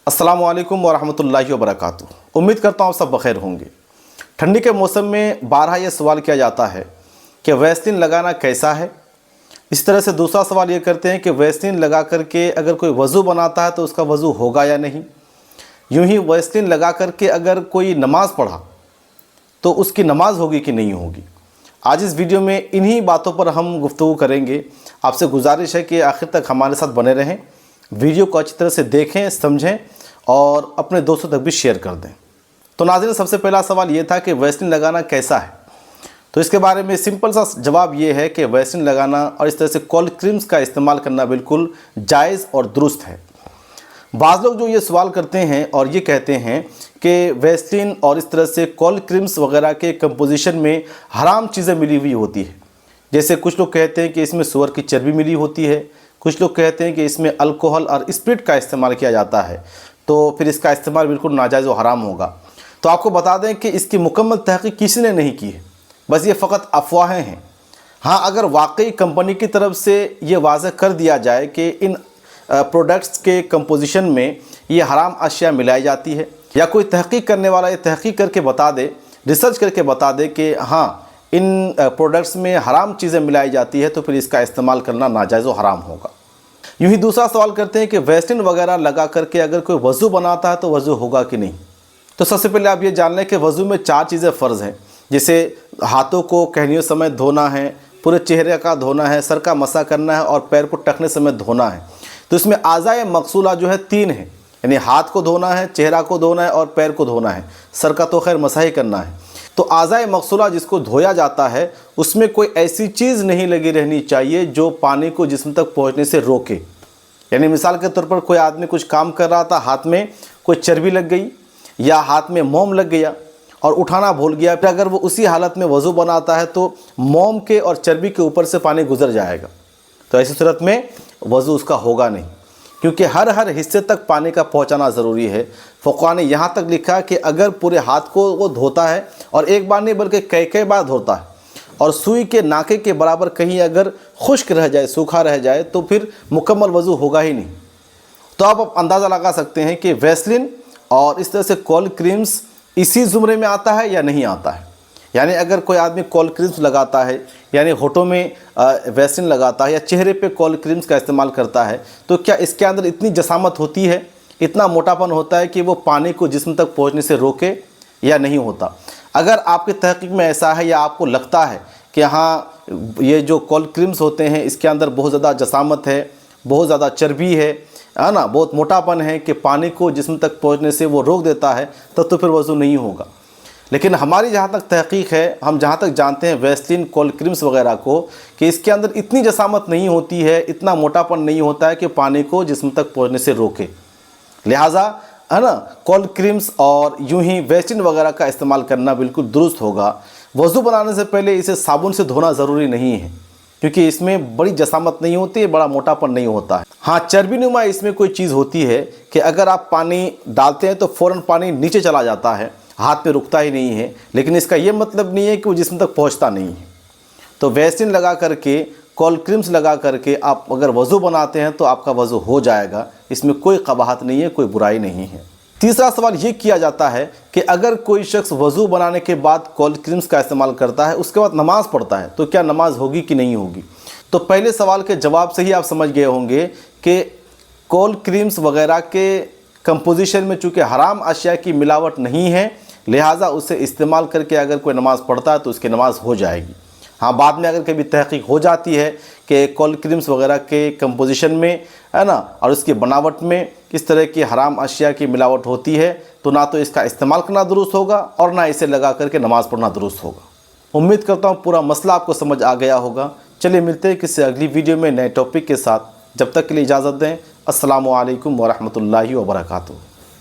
अस्सलामुअलैकुम वरहमतुल्लाहि वबरकातुहू। उम्मीद करता हूँ सब बखैर होंगे। ठंडी के मौसम में बारहा ये सवाल किया जाता है कि वैसलीन लगाना कैसा है। इस तरह से दूसरा सवाल ये करते हैं कि वैसलीन लगा करके अगर कोई वज़ू बनाता है तो उसका वज़ू होगा या नहीं। यूँ ही वैसलीन लगा करके अगर कोई नमाज़ पढ़ा तो उसकी नमाज़ होगी कि नहीं होगी। आज इस वीडियो में इन्हीं बातों पर हम गुफ्तगू करेंगे। आपसे गुजारिश है कि आखिर तक हमारे साथ बने रहें, वीडियो को अच्छी तरह से देखें, समझें और अपने दोस्तों तक भी शेयर कर दें। तो नाज़रीन, सबसे पहला सवाल ये था कि वैसलीन लगाना कैसा है। तो इसके बारे में सिंपल सा जवाब ये है कि वैसलीन लगाना और इस तरह से कोल्ड क्रीम्स का इस्तेमाल करना बिल्कुल जायज़ और दुरुस्त है। बाज़ लोग जो ये सवाल करते हैं और ये कहते हैं कि वैसलीन और इस तरह से कोल्ड क्रीम्स वगैरह के कंपोजिशन में हराम चीज़ें मिली हुई होती है। जैसे कुछ लोग कहते हैं कि इसमें सूअर की चर्बी मिली होती है, कुछ लोग कहते हैं कि इसमें अल्कोहल और स्पिरिट का इस्तेमाल किया जाता है, तो फिर इसका इस्तेमाल बिल्कुल नाजायज़ और हराम होगा। तो आपको बता दें कि इसकी मुकम्मल तहक़ीक़ किसी ने नहीं की है, बस ये फ़कत अफवाहें हैं। हाँ, अगर वाकई कंपनी की तरफ से ये वाज़ह कर दिया जाए कि इन प्रोडक्ट्स के कंपोजिशन में ये हराम अशिया मिलाई जाती है, या कोई तहक़ीक़ करने वाला ये तहक़ीक़ करके बता दे, रिसर्च करके बता दे कि हाँ इन प्रोडक्ट्स में हराम चीज़ें मिलाई जाती है, तो फिर इसका इस्तेमाल करना नाजायज़ और हराम होगा। यूँ ही दूसरा सवाल करते हैं कि वैसलीन वगैरह लगा करके अगर कोई वज़ू बनाता है तो वज़ू होगा कि नहीं। तो सबसे पहले आप ये जान लें कि वज़ू में 4 चीज़ें फ़र्ज़ हैं, जैसे हाथों को कहनियों समय धोना है, पूरे चेहरे का धोना है, सर का मसा करना है और पैर को टखने समय धोना है। तो इसमें आज़ाए मक़सूला जो है 3 है, यानी हाथ को धोना है, चेहरा को धोना है और पैर को धोना है। सर का तो खैर मसा ही करना है। तो आज़ाए मक़सूला जिसको धोया जाता है उसमें कोई ऐसी चीज़ नहीं लगी रहनी चाहिए जो पानी को जिस्म तक पहुँचने से रोके। यानी मिसाल के तौर पर कोई आदमी कुछ काम कर रहा था, हाथ में कोई चर्बी लग गई या हाथ में मोम लग गया और उठाना भूल गया, फिर अगर वो उसी हालत में वज़ू बनाता है तो मोम के और चर्बी के ऊपर से पानी गुजर जाएगा। तो ऐसी सूरत में वज़ू उसका होगा नहीं, क्योंकि हर हिस्से तक पानी का पहुंचाना ज़रूरी है। फ़ुक़हा ने यहाँ तक लिखा कि अगर पूरे हाथ को वो धोता है और एक बार नहीं बल्कि कई बार धोता है और सुई के नाके के बराबर कहीं अगर खुश्क रह जाए, सूखा रह जाए, तो फिर मुकम्मल वज़ू होगा ही नहीं। तो आप अंदाज़ा लगा सकते हैं कि वैसलीन और इस तरह से कोल्ड क्रीम्स इसी ज़ुमरे में आता है या नहीं आता है। यानी अगर कोई आदमी कोल्ड क्रीम्स लगाता है, यानी होठों में वैसलीन लगाता है या चेहरे पे कोल्ड क्रीम्स का इस्तेमाल करता है, तो क्या इसके अंदर इतनी जसामत होती है, इतना मोटापन होता है कि वो पानी को जिस्म तक पहुंचने से रोके या नहीं होता। अगर आपकी तहक़ीक़ में ऐसा है या आपको लगता है कि हाँ ये जो कोल्ड क्रीम्स होते हैं इसके अंदर बहुत ज़्यादा जसामत है, बहुत ज़्यादा चर्बी है ना, बहुत मोटापन है कि पानी को जिस्म तक पहुँचने से वो रोक देता है, तब तो फिर वज़ू नहीं होगा। लेकिन हमारी जहाँ तक तहक़ीक़ है, हम जहाँ तक जानते हैं वैसलीन कोल्ड क्रीम्स वगैरह को, कि इसके अंदर इतनी जसामत नहीं होती है, इतना मोटापन नहीं होता है कि पानी को जिस्म तक पहुँचने से रोके। लिहाजा है ना, कोल्ड क्रीम्स और यूँ ही वैसलीन वगैरह का इस्तेमाल करना बिल्कुल दुरुस्त होगा। वज़ू बनाने से पहले इसे साबुन से धोना ज़रूरी नहीं है, क्योंकि इसमें बड़ी जसामत नहीं होती है, बड़ा मोटापन नहीं होता है। हाँ, चर्बी नुमा इसमें कोई चीज़ होती है कि अगर आप पानी डालते हैं तो फ़ौरन पानी नीचे चला जाता है, हाथ पे रुकता ही नहीं है, लेकिन इसका ये मतलब नहीं है कि वो जिस्म तक पहुंचता नहीं है। तो वैसलीन लगा करके, कोल्ड क्रीम्स लगा करके आप अगर वज़ू बनाते हैं तो आपका वज़ू हो जाएगा, इसमें कोई कबाहत नहीं है, कोई बुराई नहीं है। तीसरा सवाल ये किया जाता है कि अगर कोई शख्स वज़ू बनाने के बाद कोल्ड क्रीम्स का इस्तेमाल करता है, उसके बाद नमाज़ पढ़ता है, तो क्या नमाज होगी कि नहीं होगी। तो पहले सवाल के जवाब से ही आप समझ गए होंगे कि कोल्ड क्रीम्स वगैरह के कंपोजिशन में चूँकि हराम अशिया की मिलावट नहीं है, लिहाजा उसे इस्तेमाल करके अगर कोई नमाज़ पढ़ता है तो उसकी नमाज़ हो जाएगी। हाँ, बाद में अगर कभी तहक़ीक़ हो जाती है कि कोल्ड क्रीम्स वगैरह के कंपोजिशन में है ना और उसकी बनावट में किस तरह की हराम अशिया की मिलावट होती है, तो ना तो इसका इस्तेमाल करना दुरुस्त होगा और ना इसे लगा करके नमाज़ पढ़ना दुरुस्त होगा। उम्मीद करता हूँ पूरा मसला आपको समझ आ गया होगा। चलिए मिलते हैं किसी अगली वीडियो में नए टॉपिक के साथ। जब तक के लिए इजाज़त दें। अस्सलामु अलैकुम वरहमतुल्लाहि वबरकातुहू।